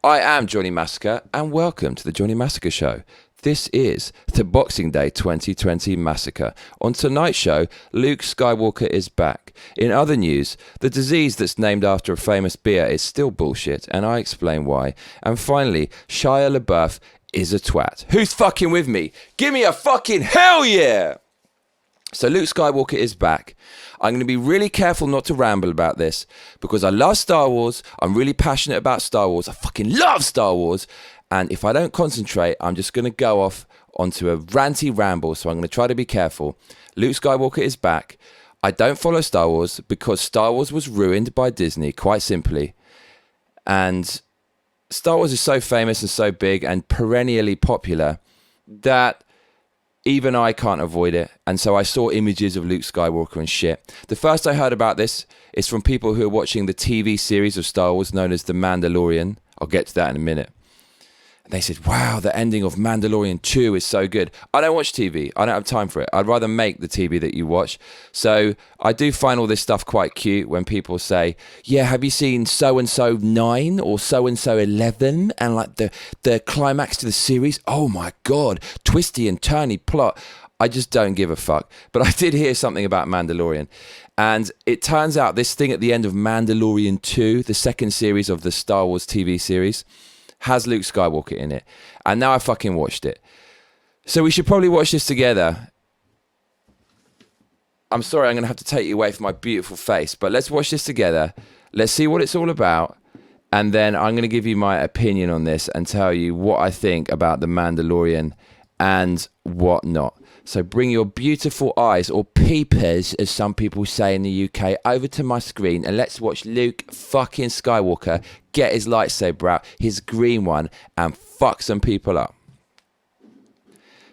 I am Johnny Massacre, and welcome to the Johnny Massacre Show. This is the Boxing Day 2020 Massacre. On tonight's show, Luke Skywalker is back. In other news, the disease that's named after a famous beer is still bullshit, and I explain why. And finally, Shia Labeouf is a twat. Who's fucking with me? Give me a fucking hell yeah! So Luke Skywalker is back. I'm going to be really careful not to ramble about this because I love Star Wars. I'm really passionate about Star Wars. I fucking love Star Wars. And if I don't concentrate, I'm just going to go off onto a ranty ramble. So I'm going to try to be careful. Luke Skywalker is back. I don't follow Star Wars because Star Wars was ruined by Disney, quite simply. And Star Wars is so famous and so big and perennially popular that even I can't avoid it. And so I saw images of Luke Skywalker and shit. The first I heard about this is from people who are watching the TV series of Star Wars known as The Mandalorian. I'll get to that in a minute. And they said, wow, the ending of Mandalorian 2 is so good. I don't watch TV. I don't have time for it. I'd rather make the TV that you watch. So I do find all this stuff quite cute when people say, yeah, have you seen so-and-so 9 or so-and-so 11? And like the climax to the series? Oh my God, twisty and turny plot. I just don't give a fuck. But I did hear something about Mandalorian. And it turns out this thing at the end of Mandalorian 2, the second series of the Star Wars TV series, has Luke Skywalker in it. And now I fucking watched it. So we should probably watch this together. I'm sorry, I'm going to have to take you away from my beautiful face. But let's watch this together. Let's see what it's all about. And then I'm going to give you my opinion on this and tell you what I think about The Mandalorian and what not. So bring your beautiful eyes, or peepers, as some people say in the UK, over to my screen and let's watch Luke fucking Skywalker get his lightsaber out, his green one, and fuck some people up.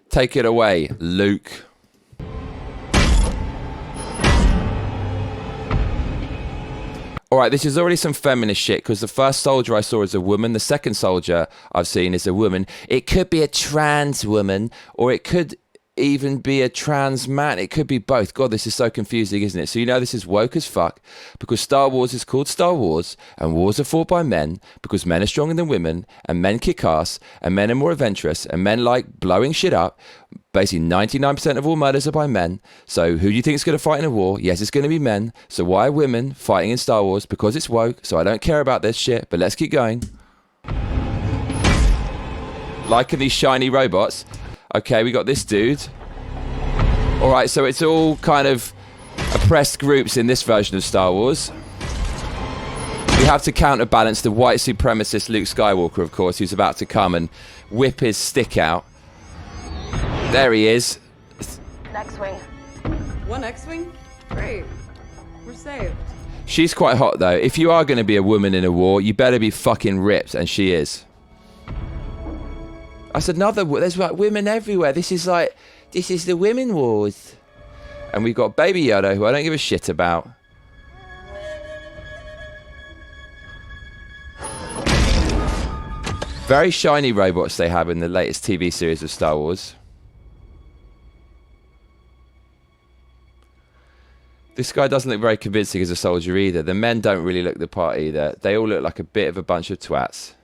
Take it away, Luke. Alright, this is already some feminist shit because the first soldier I saw is a woman. The second soldier I've seen is a woman. It could be a trans woman, or it could even be a trans man. It could be both. God, this is so confusing, isn't it? So you know this is woke as fuck because Star Wars is called Star Wars and wars are fought by men because men are stronger than women and men kick ass and men are more adventurous and men like blowing shit up. Basically 99% of all murders are by men. So who do you think is going to fight in a war? Yes, it's going to be men. So why are women fighting in Star Wars? Because it's woke. So I don't care about this shit, but let's keep going. Liking these shiny robots. Okay, we got this dude. All right, so it's all kind of oppressed groups in this version of Star Wars. We have to counterbalance the white supremacist Luke Skywalker, of course, who's about to come and whip his stick out. There he is. X-Wing. One X-Wing? Great. We're saved. She's quite hot, though. If you are going to be a woman in a war, you better be fucking ripped, and she is. I said, there's like women everywhere. This is the women wars. And we've got Baby Yoda, who I don't give a shit about. Very shiny robots they have in the latest TV series of Star Wars. This guy doesn't look very convincing as a soldier either. The men don't really look the part either. They all look like a bit of a bunch of twats.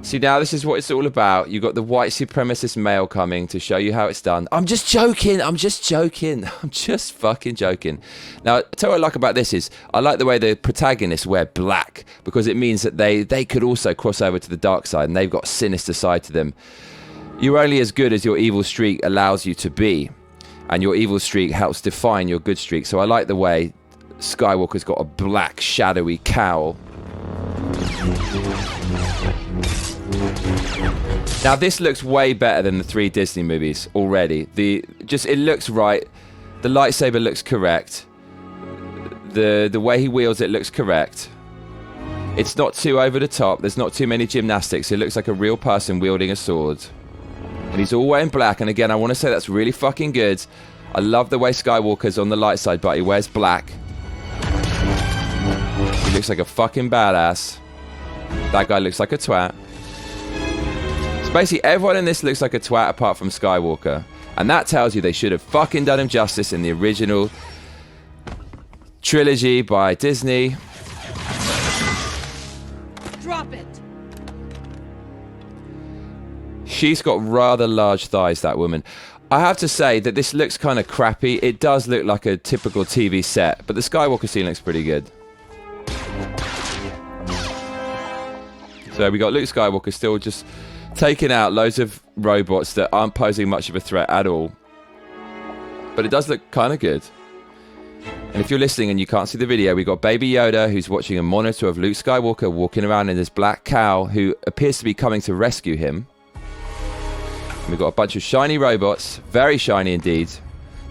See, now this is what it's all about. You've got the white supremacist male coming to show you how it's done. I'm just joking. I'm just fucking joking. Now, tell you what I like about this is I like the way the protagonists wear black because it means that they could also cross over to the dark side and they've got a sinister side to them. You're only as good as your evil streak allows you to be, and your evil streak helps define your good streak. So I like the way Skywalker's got a black, shadowy cowl. Now this looks way better than the 3 Disney movies already. It looks right. The lightsaber looks correct. The way he wields it looks correct. It's not too over the top. There's not too many gymnastics. It looks like a real person wielding a sword. And he's all wearing black. And again, I want to say that's really fucking good. I love the way Skywalker's on the light side, but he wears black. He looks like a fucking badass. That guy looks like a twat. So basically, everyone in this looks like a twat apart from Skywalker. And that tells you they should have fucking done him justice in the original trilogy by Disney. Drop it. She's got rather large thighs, that woman. I have to say that this looks kind of crappy. It does look like a typical TV set, but the Skywalker scene looks pretty good. So we got Luke Skywalker still just taking out loads of robots that aren't posing much of a threat at all. But it does look kind of good. And if you're listening and you can't see the video, we got Baby Yoda, who's watching a monitor of Luke Skywalker walking around in this black cow who appears to be coming to rescue him. And we've got a bunch of shiny robots, very shiny indeed.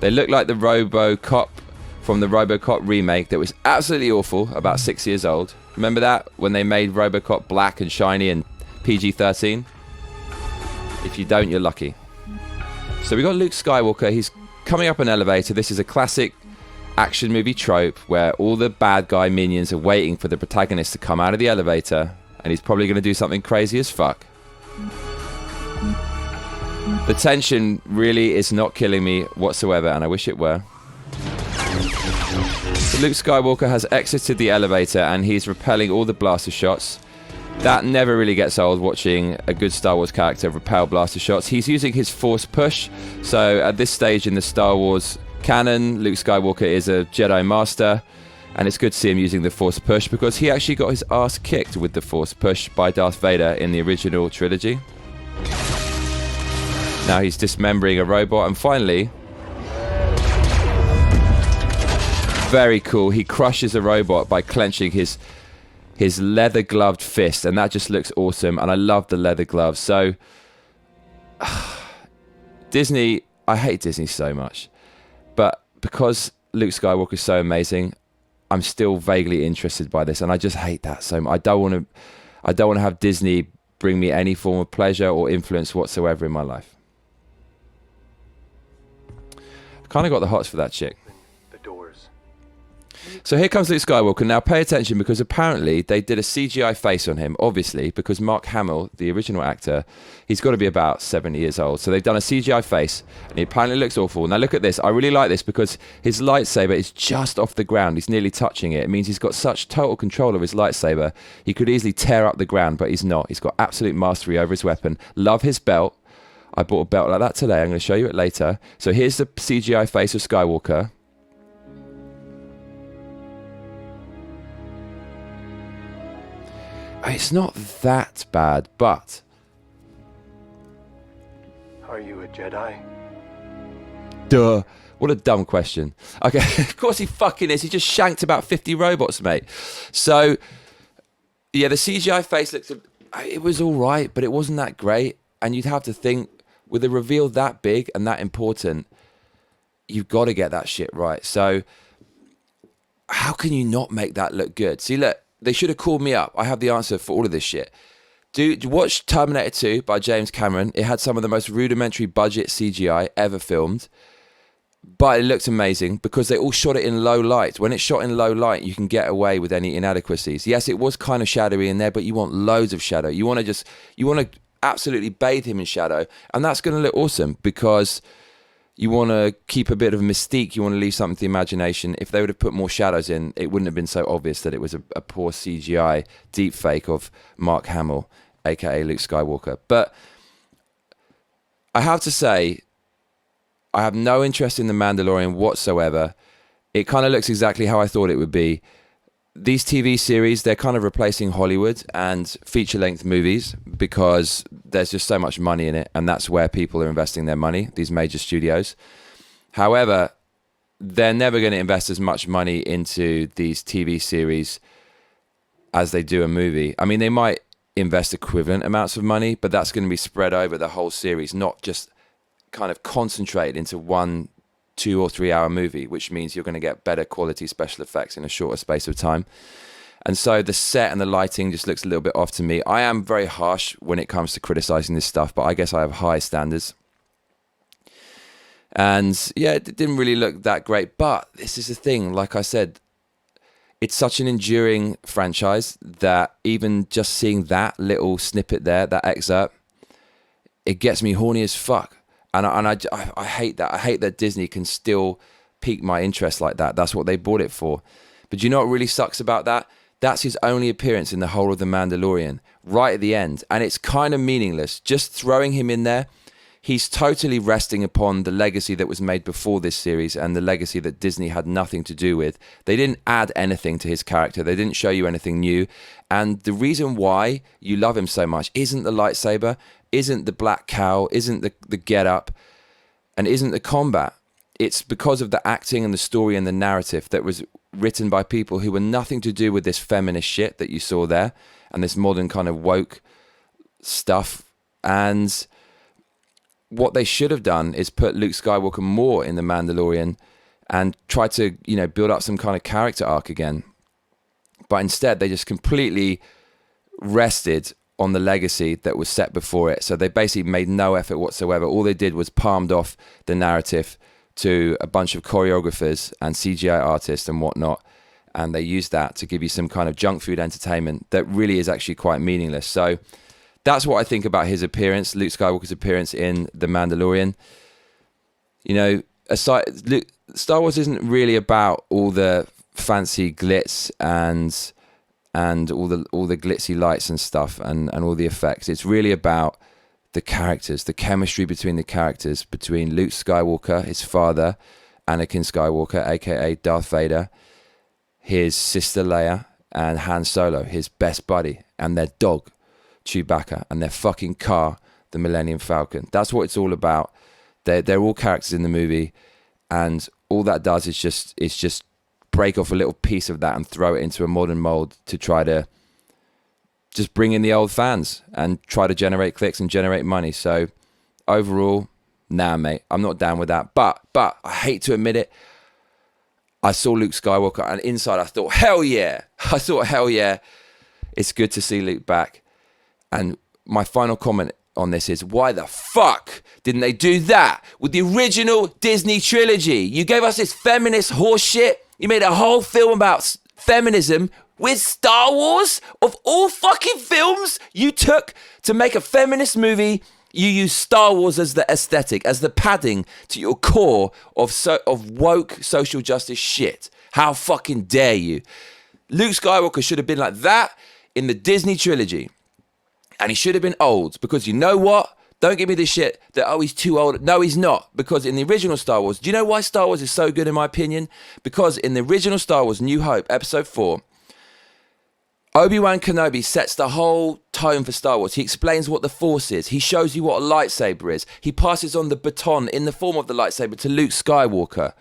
They look like the RoboCop from the RoboCop remake that was absolutely awful, about 6 years old. Remember that? When they made RoboCop black and shiny and PG-13? If you don't, you're lucky. So we got Luke Skywalker. He's coming up an elevator. This is a classic action movie trope where all the bad guy minions are waiting for the protagonist to come out of the elevator, and he's probably going to do something crazy as fuck. The tension really is not killing me whatsoever, and I wish it were. So Luke Skywalker has exited the elevator and he's repelling all the blaster shots. That never really gets old, watching a good Star Wars character repel blaster shots. He's using his force push. So at this stage in the Star Wars canon, Luke Skywalker is a Jedi Master. And it's good to see him using the force push because he actually got his ass kicked with the force push by Darth Vader in the original trilogy. Now he's dismembering a robot, and finally, very cool, he crushes a robot by clenching his leather gloved fist, and that just looks awesome, and I love the leather gloves. So Disney, I hate Disney so much, but because Luke Skywalker is so amazing, I'm still vaguely interested by this, and I just hate that so much. I don't want to have Disney bring me any form of pleasure or influence whatsoever in my life. Kind of got the hots for that chick. The doors. So here comes Luke Skywalker. Now pay attention because apparently they did a CGI face on him, obviously, because Mark Hamill, the original actor, he's got to be about 70 years old. So they've done a CGI face and he apparently looks awful. Now look at this. I really like this because his lightsaber is just off the ground. He's nearly touching it. It means he's got such total control of his lightsaber. He could easily tear up the ground, but he's not. He's got absolute mastery over his weapon. Love his belt. I bought a belt like that today. I'm going to show you it later. So here's the CGI face of Skywalker. It's not that bad, but... Are you a Jedi? Duh. What a dumb question. Okay, of course he fucking is. He just shanked about 50 robots, mate. So, yeah, the CGI face looks... It was all right, but it wasn't that great. And you'd have to think, with a reveal that big and that important, you've got to get that shit right. So how can you not make that look good? See, look, they should have called me up. I have the answer for all of this shit. Watch Terminator 2 by James Cameron. It had some of the most rudimentary budget CGI ever filmed, but it looked amazing because they all shot it in low light. When it's shot in low light, you can get away with any inadequacies. Yes, it was kind of shadowy in there, but you want loads of shadow. You want to absolutely bathe him in shadow, and that's going to look awesome because you want to keep a bit of mystique. You want to leave something to the imagination. If they would have put more shadows in, it wouldn't have been so obvious that it was a poor CGI deep fake of Mark Hamill, aka Luke Skywalker. But I have to say, I have no interest in the Mandalorian whatsoever. It kind of looks exactly how I thought it would be. These TV series, they're kind of replacing Hollywood and feature-length movies because there's just so much money in it, and that's where people are investing their money, these major studios. However, they're never going to invest as much money into these TV series as they do a movie. I mean, they might invest equivalent amounts of money, but that's going to be spread over the whole series, not just kind of concentrated into one 2 or 3 hour movie, which means you're going to get better quality special effects in a shorter space of time. And so the set and the lighting just looks a little bit off to me. I am very harsh when it comes to criticizing this stuff, but I guess I have high standards. And yeah, it didn't really look that great, but this is the thing, like I said, it's such an enduring franchise that even just seeing that little snippet there, that excerpt, it gets me horny as fuck. And I hate that. I hate that Disney can still pique my interest like that. That's what they bought it for. But do you know what really sucks about that? That's his only appearance in the whole of The Mandalorian, right at the end. And it's kind of meaningless. Just throwing him in there, he's totally resting upon the legacy that was made before this series and the legacy that Disney had nothing to do with. They didn't add anything to his character. They didn't show you anything new. And the reason why you love him so much isn't the lightsaber, isn't the black cowl, isn't the get-up, and isn't the combat. It's because of the acting and the story and the narrative that was written by people who were nothing to do with this feminist shit that you saw there and this modern kind of woke stuff. And what they should have done is put Luke Skywalker more in The Mandalorian and try to, you know, build up some kind of character arc again. But instead, they just completely rested on the legacy that was set before it. So they basically made no effort whatsoever. All they did was palmed off the narrative to a bunch of choreographers and CGI artists and whatnot. And they used that to give you some kind of junk food entertainment that really is actually quite meaningless. So that's what I think about his appearance, Luke Skywalker's appearance in The Mandalorian. You know, Star Wars isn't really about all the fancy glitz and all the glitzy lights and stuff and all the effects. It's really about the characters, the chemistry between the characters, between Luke Skywalker, his father, Anakin Skywalker, aka Darth Vader, his sister Leia, and Han Solo, his best buddy, and their dog, Chewbacca, and their fucking car, the Millennium Falcon. That's what it's all about. They're all characters in the movie, and all that does is just break off a little piece of that and throw it into a modern mold to try to just bring in the old fans and try to generate clicks and generate money. So overall, nah, mate, I'm not down with that. But I hate to admit it, I saw Luke Skywalker and inside I thought, hell yeah. It's good to see Luke back. And my final comment on this is, why the fuck didn't they do that with the original Disney trilogy? You gave us this feminist horse shit. You made a whole film about feminism with Star Wars. Of all fucking films you took to make a feminist movie, you use Star Wars as the aesthetic, as the padding to your core of woke social justice shit. How fucking dare you? Luke Skywalker should have been like that in the Disney trilogy. And he should have been old, because you know what? Don't give me this shit that, oh, he's too old. No, he's not. Because in the original Star Wars, do you know why Star Wars is so good in my opinion? Because in the original Star Wars, New Hope, Episode 4, Obi-Wan Kenobi sets the whole tone for Star Wars. He explains what the Force is. He shows you what a lightsaber is. He passes on the baton in the form of the lightsaber to Luke Skywalker.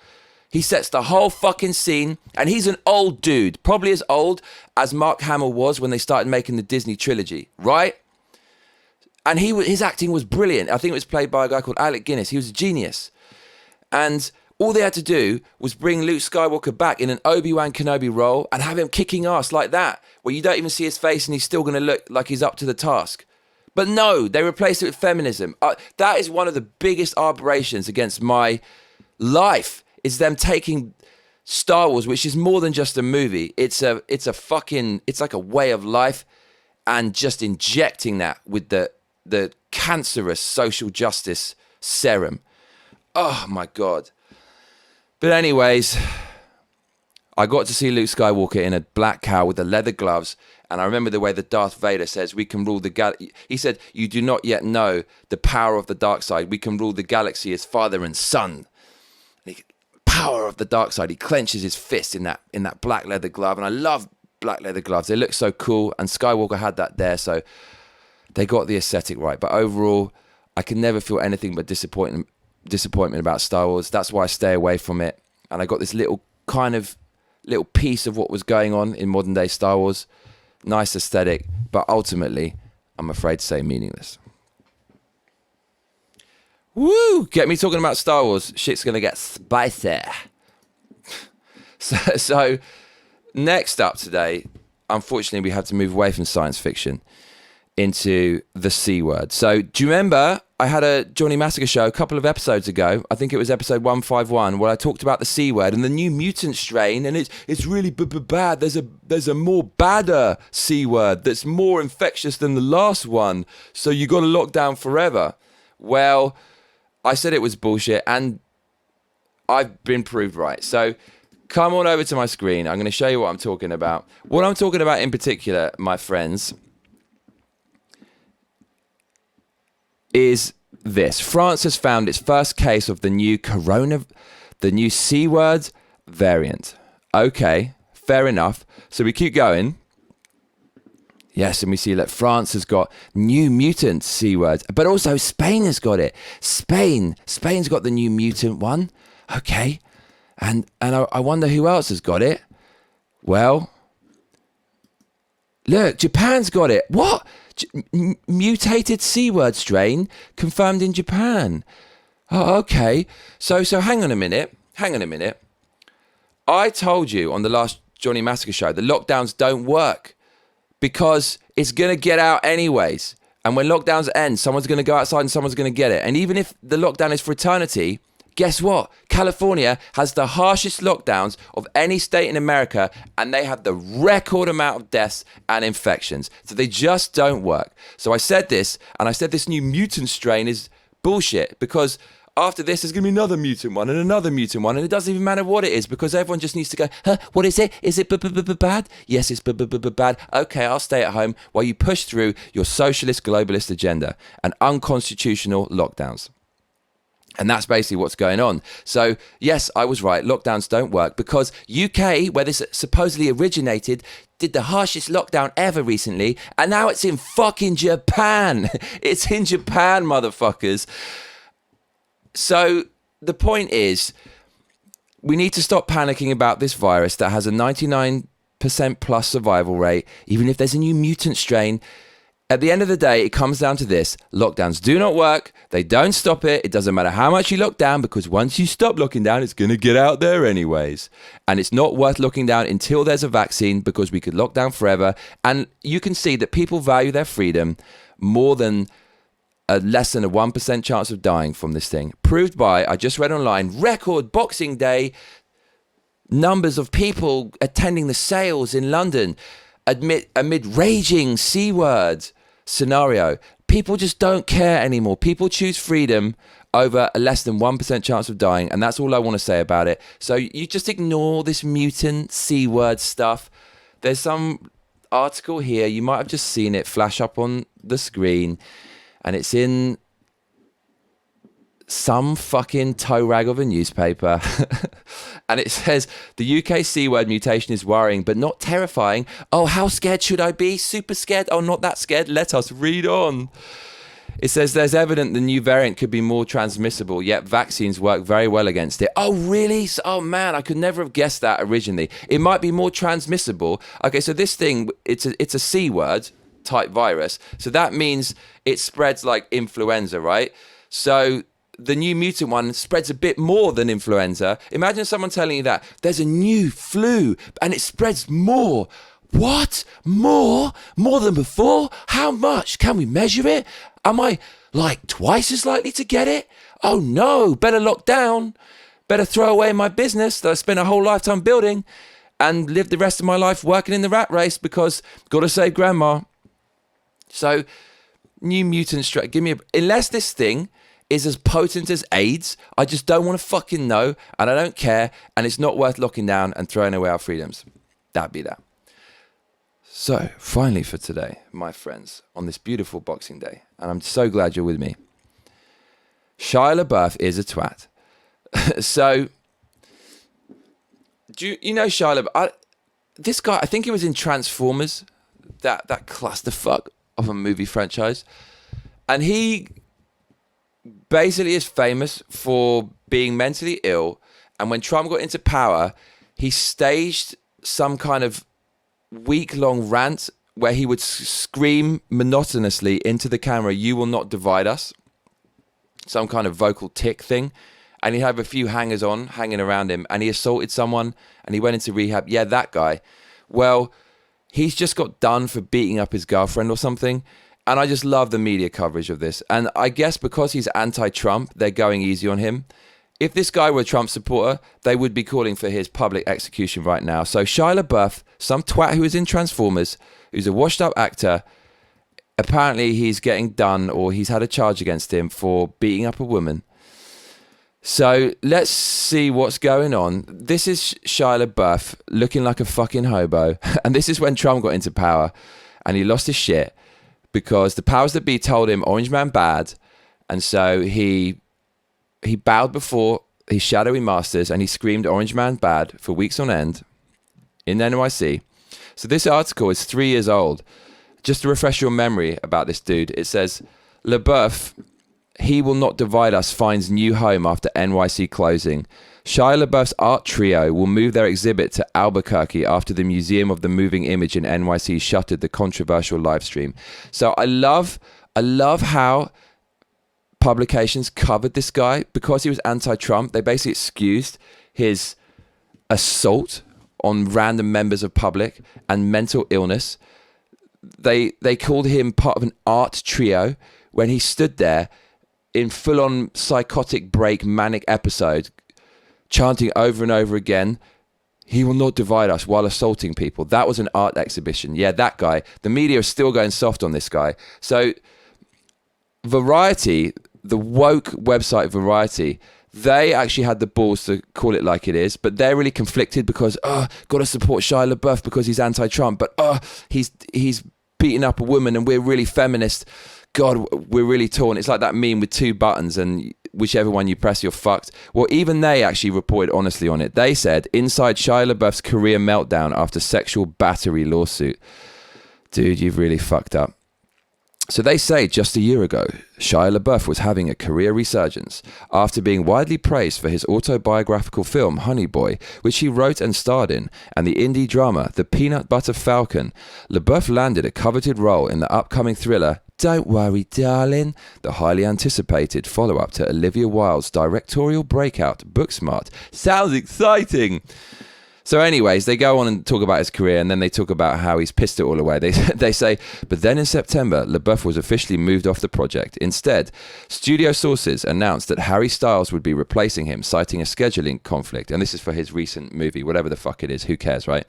He sets the whole fucking scene, and he's an old dude, probably as old as Mark Hamill was when they started making the Disney trilogy, right? And his acting was brilliant. I think it was played by a guy called Alec Guinness. He was a genius. And all they had to do was bring Luke Skywalker back in an Obi-Wan Kenobi role and have him kicking ass like that, where you don't even see his face and he's still going to look like he's up to the task. But no, they replaced it with feminism. That is one of the biggest aberrations against my life, is them taking Star Wars, which is more than just a movie. It's like a way of life, and just injecting that with the cancerous social justice serum. Oh my God. But anyways, I got to see Luke Skywalker in a black cowl with the leather gloves, and I remember the way that Darth Vader says, we can rule the galaxy. He said, you do not yet know the power of the dark side. We can rule the galaxy as father and son. Power of the dark side. He clenches his fist in that black leather glove, and I love black leather gloves. They look so cool, and Skywalker had that there, so they got the aesthetic right. But overall, I can never feel anything but disappointment about Star Wars. That's why I stay away from it. And I got this little piece of what was going on in modern day Star Wars. Nice aesthetic, but ultimately, I'm afraid to say, meaningless. Woo! Get me talking about Star Wars. Shit's gonna get spicy. So next up today, unfortunately, we had to move away from science fiction into the C word. So do you remember I had a Johnny Massacre show a couple of episodes ago? I think it was episode 151, where I talked about the C word and the new mutant strain, and it's really bad. There's a more badder C word that's more infectious than the last one, so you got to lock down forever. Well, I said it was bullshit, and I've been proved right. So come on over to my screen. I'm going to show you what I'm talking about. What I'm talking about in particular, my friends, is this. France has found its first case of the new C word variant. Okay, fair enough. So we keep going. Yes, and we see that France has got new mutant C words, but also Spain has got it. Spain's got the new mutant one. Okay, and I wonder who else has got it. Well, look, Japan's got it. What? Mutated C word strain confirmed in Japan. Oh, okay. So hang on a minute. I told you on the last Johnny Massacre show that lockdowns don't work because it's going to get out anyways. And when lockdowns end, someone's going to go outside and someone's going to get it. And even if the lockdown is for eternity, guess what? California has the harshest lockdowns of any state in America, and they have the record amount of deaths and infections. So they just don't work. So I said this, and I said this new mutant strain is bullshit because after this, there's going to be another mutant one and another mutant one, and it doesn't even matter what it is because everyone just needs to go, huh, what is it? Is it bad? Yes, it's bad. Okay, I'll stay at home while you push through your socialist globalist agenda and unconstitutional lockdowns. And that's basically what's going on. So, yes, I was right. Lockdowns don't work because UK, where this supposedly originated, did the harshest lockdown ever recently. And now it's in fucking Japan. It's in Japan, motherfuckers. So the point is, we need to stop panicking about this virus that has a 99% plus survival rate, even if there's a new mutant strain. At the end of the day, it comes down to this. Lockdowns do not work. They don't stop it. It doesn't matter how much you lock down because once you stop locking down, it's going to get out there anyways. And it's not worth locking down until there's a vaccine because we could lock down forever. And you can see that people value their freedom more than less than a 1% chance of dying from this thing. Proved by, I just read online, record Boxing Day numbers of people attending the sales in London amid raging C-word scenario. People just don't care anymore. People choose freedom over a less than 1% chance of dying, and that's all I want to say about it. So you just ignore this mutant C-word stuff. There's some article here, you might have just seen it flash up on the screen, and it's in some fucking toe rag of a newspaper. And it says, the UK C-word mutation is worrying, but not terrifying. Oh, how scared should I be? Super scared? Oh, not that scared. Let us read on. It says there's evident the new variant could be more transmissible, yet vaccines work very well against it. Oh, really? Oh, man, I could never have guessed that originally. It might be more transmissible. Okay, so this thing, it's a C-word type virus. So that means it spreads like influenza, right? So the new mutant one spreads a bit more than influenza. Imagine someone telling you that there's a new flu and it spreads more. What? More? More than before? How much? Can we measure it? Am I like twice as likely to get it? Oh no, better lock down. Better throw away my business that I spent a whole lifetime building and live the rest of my life working in the rat race because gotta save grandma. So, new mutant strain. Unless this thing is as potent as AIDS, I just don't want to fucking know, and I don't care, and it's not worth locking down and throwing away our freedoms. That'd be that. So, finally for today, my friends, on this beautiful Boxing Day, and I'm so glad you're with me, Shia Labeouf is a twat. So, do you know Shia Labeouf? This guy, I think he was in Transformers, that clusterfuck of a movie franchise, and he basically is famous for being mentally ill, and when Trump got into power, he staged some kind of week-long rant where he would scream monotonously into the camera, "You will not divide us," some kind of vocal tic thing, and he'd have a few hangers-on hanging around him, and he assaulted someone, and he went into rehab. Yeah, that guy. Well, he's just got done for beating up his girlfriend or something. And I just love the media coverage of this. And I guess because he's anti-Trump, they're going easy on him. If this guy were a Trump supporter, they would be calling for his public execution right now. So Shia Labeouf, some twat who is in Transformers, who's a washed-up actor, apparently he's getting done, or he's had a charge against him for beating up a woman. So let's see what's going on. This is Shia Labeouf looking like a fucking hobo. And this is when Trump got into power and he lost his shit because the powers that be told him Orange Man bad. And so he bowed before his shadowy masters and he screamed Orange Man bad for weeks on end in NYC. So this article is 3 years old. Just to refresh your memory about this dude, it says, Labeouf, he will not divide us, finds new home after NYC closing. Shia Labeouf's art trio will move their exhibit to Albuquerque after the Museum of the Moving Image in NYC shuttered the controversial live stream. So I love how publications covered this guy because he was anti-Trump. They basically excused his assault on random members of public and mental illness. They called him part of an art trio when he stood there in full-on psychotic break manic episode chanting over and over again, he will not divide us, while assaulting people. That was an art exhibition. Yeah, that guy. The media is still going soft on this guy. So Variety, the woke website Variety, they actually had the balls to call it like it is, but they're really conflicted because, got to support Shia Labeouf because he's anti-Trump, but he's beating up a woman and we're really feminist. God, we're really torn. It's like that meme with two buttons and whichever one you press, you're fucked. Well, even they actually reported honestly on it. They said, inside Shia LaBeouf's career meltdown after sexual battery lawsuit. Dude, you've really fucked up. So they say just a year ago, Shia Labeouf was having a career resurgence after being widely praised for his autobiographical film Honey Boy, which he wrote and starred in, and the indie drama The Peanut Butter Falcon. Labeouf landed a coveted role in the upcoming thriller Don't Worry Darling, the highly anticipated follow-up to Olivia Wilde's directorial breakout Booksmart. Sounds exciting! So anyways, they go on and talk about his career, and then they talk about how he's pissed it all away. They say, but then in September, Labeouf was officially moved off the project. Instead, studio sources announced that Harry Styles would be replacing him, citing a scheduling conflict. And this is for his recent movie, whatever the fuck it is. Who cares, right?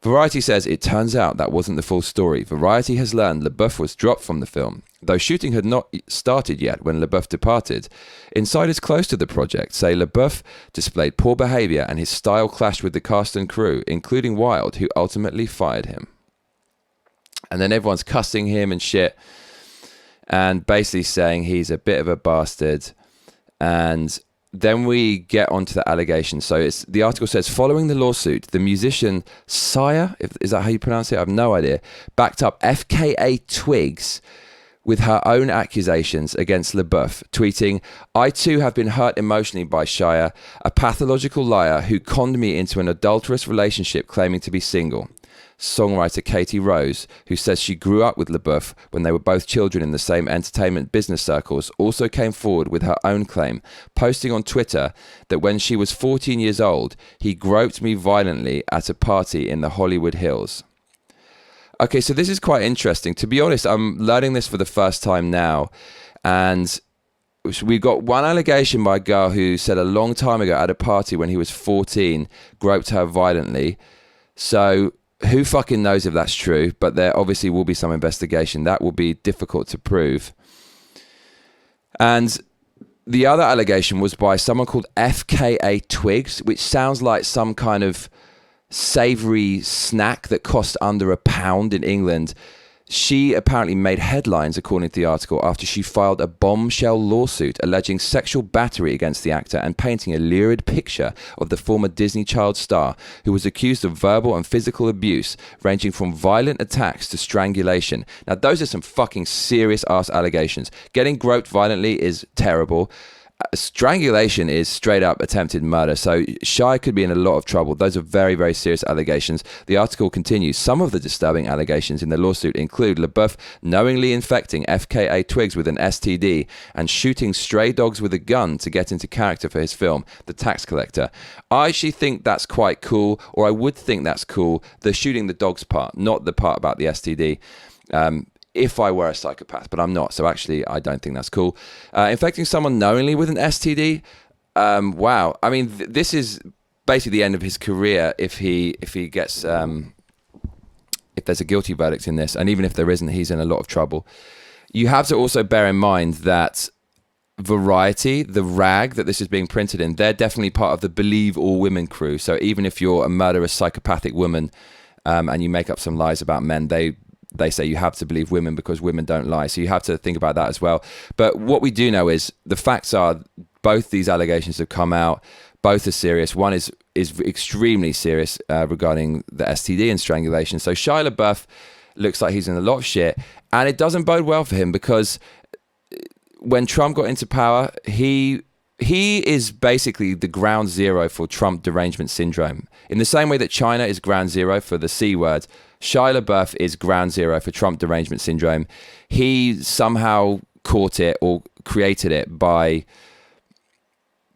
Variety says it turns out that wasn't the full story. Variety has learned Labeouf was dropped from the film, though shooting had not started yet when Labeouf departed. Insiders close to the project say Labeouf displayed poor behavior and his style clashed with the cast and crew, including Wilde, who ultimately fired him. And then everyone's cussing him and shit and basically saying he's a bit of a bastard. And then we get onto the allegations. So the article says, following the lawsuit, the musician Shia, is that how you pronounce it? I have no idea, backed up FKA Twigs with her own accusations against Labeouf, tweeting, I too have been hurt emotionally by Shia, a pathological liar who conned me into an adulterous relationship claiming to be single. Songwriter Katie Rose, who says she grew up with Labeouf when they were both children in the same entertainment business circles, also came forward with her own claim, posting on Twitter that when she was 14 years old, he groped me violently at a party in the Hollywood Hills. Okay, so this is quite interesting. To be honest, I'm learning this for the first time now, and we got one allegation by a girl who said a long time ago at a party when he was 14, groped her violently. So who fucking knows if that's true, but there obviously will be some investigation. That will be difficult to prove. And the other allegation was by someone called FKA Twigs, which sounds like some kind of savory snack that cost under £1 in England. She apparently made headlines, according to the article, after she filed a bombshell lawsuit alleging sexual battery against the actor and painting a lurid picture of the former Disney child star, who was accused of verbal and physical abuse, ranging from violent attacks to strangulation. Now, those are some fucking serious-ass allegations. Getting groped violently is terrible. Strangulation is straight up attempted murder, so Shia could be in a lot of trouble. Those are very, very serious allegations. The article continues. Some of the disturbing allegations in the lawsuit include Labeouf knowingly infecting FKA Twigs with an STD and shooting stray dogs with a gun to get into character for his film, The Tax Collector. I actually think that's quite cool, or I would think that's cool, the shooting the dogs part, not the part about the STD. If I were a psychopath, but I'm not. So actually, I don't think that's cool. Infecting someone knowingly with an STD? Wow. I mean, this is basically the end of his career if he gets, if there's a guilty verdict in this. And even if there isn't, he's in a lot of trouble. You have to also bear in mind that Variety, the rag that this is being printed in, they're definitely part of the Believe All Women crew. So even if you're a murderous, psychopathic woman and you make up some lies about men, they say you have to believe women because women don't lie. So you have to think about that as well. But what we do know is the facts are both these allegations have come out. Both are serious. One is extremely serious regarding the STD and strangulation. So Shia Labeouf looks like he's in a lot of shit. And it doesn't bode well for him because when Trump got into power, he is basically the ground zero for Trump derangement syndrome. In the same way that China is ground zero for the C word, Shia Labeouf is ground zero for Trump derangement syndrome. He somehow caught it or created it by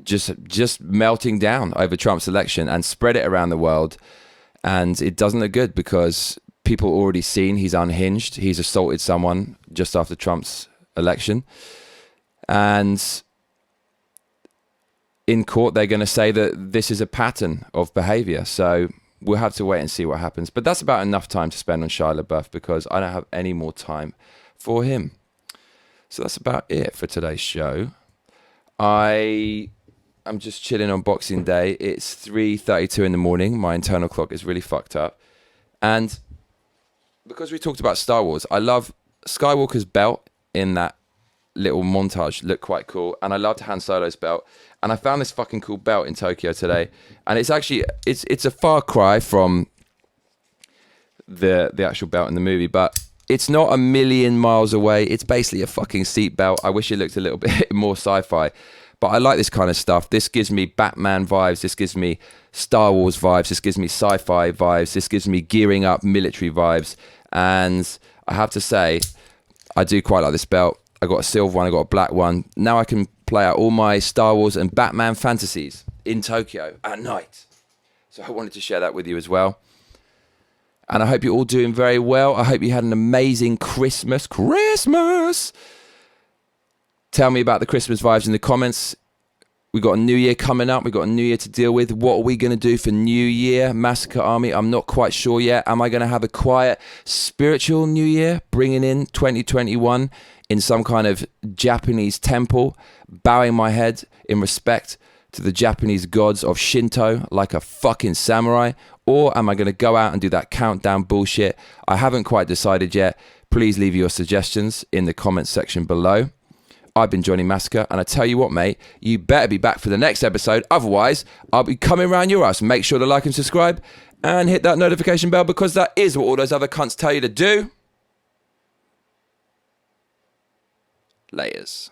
just melting down over Trump's election and spread it around the world. And it doesn't look good because people already seen he's unhinged. He's assaulted someone just after Trump's election. And in court, they're going to say that this is a pattern of behavior. So we'll have to wait and see what happens. But that's about enough time to spend on Shia Labeouf because I don't have any more time for him. So that's about it for today's show. I'm just chilling on Boxing Day. It's 3:32 in the morning. My internal clock is really fucked up. And because we talked about Star Wars, I love Skywalker's belt in that little montage looked quite cool, and I loved Han Solo's belt, and I found this fucking cool belt in Tokyo today, and it's actually it's a far cry from the actual belt in the movie, but it's not a million miles away. It's basically a fucking seat belt. I wish it looked a little bit more sci-fi, but I like this kind of stuff. This gives me Batman vibes, this gives me Star Wars vibes, this gives me sci-fi vibes, this gives me gearing up military vibes, and I have to say I do quite like this belt. I got a silver one, I got a black one. Now I can play out all my Star Wars and Batman fantasies in Tokyo at night. So I wanted to share that with you as well. And I hope you're all doing very well. I hope you had an amazing Christmas. Tell me about the Christmas vibes in the comments. We got a new year coming up. We got a new year to deal with. What are we going to do for New Year? Massacre Army, I'm not quite sure yet. Am I going to have a quiet, spiritual New Year, bringing in 2021 in some kind of Japanese temple, bowing my head in respect to the Japanese gods of Shinto like a fucking samurai? Or am I going to go out and do that countdown bullshit? I haven't quite decided yet. Please leave your suggestions in the comments section below. I've been Johnny Massacre, and I tell you what, mate, you better be back for the next episode. Otherwise, I'll be coming around your ass. Make sure to like and subscribe and hit that notification bell because that is what all those other cunts tell you to do. Layers.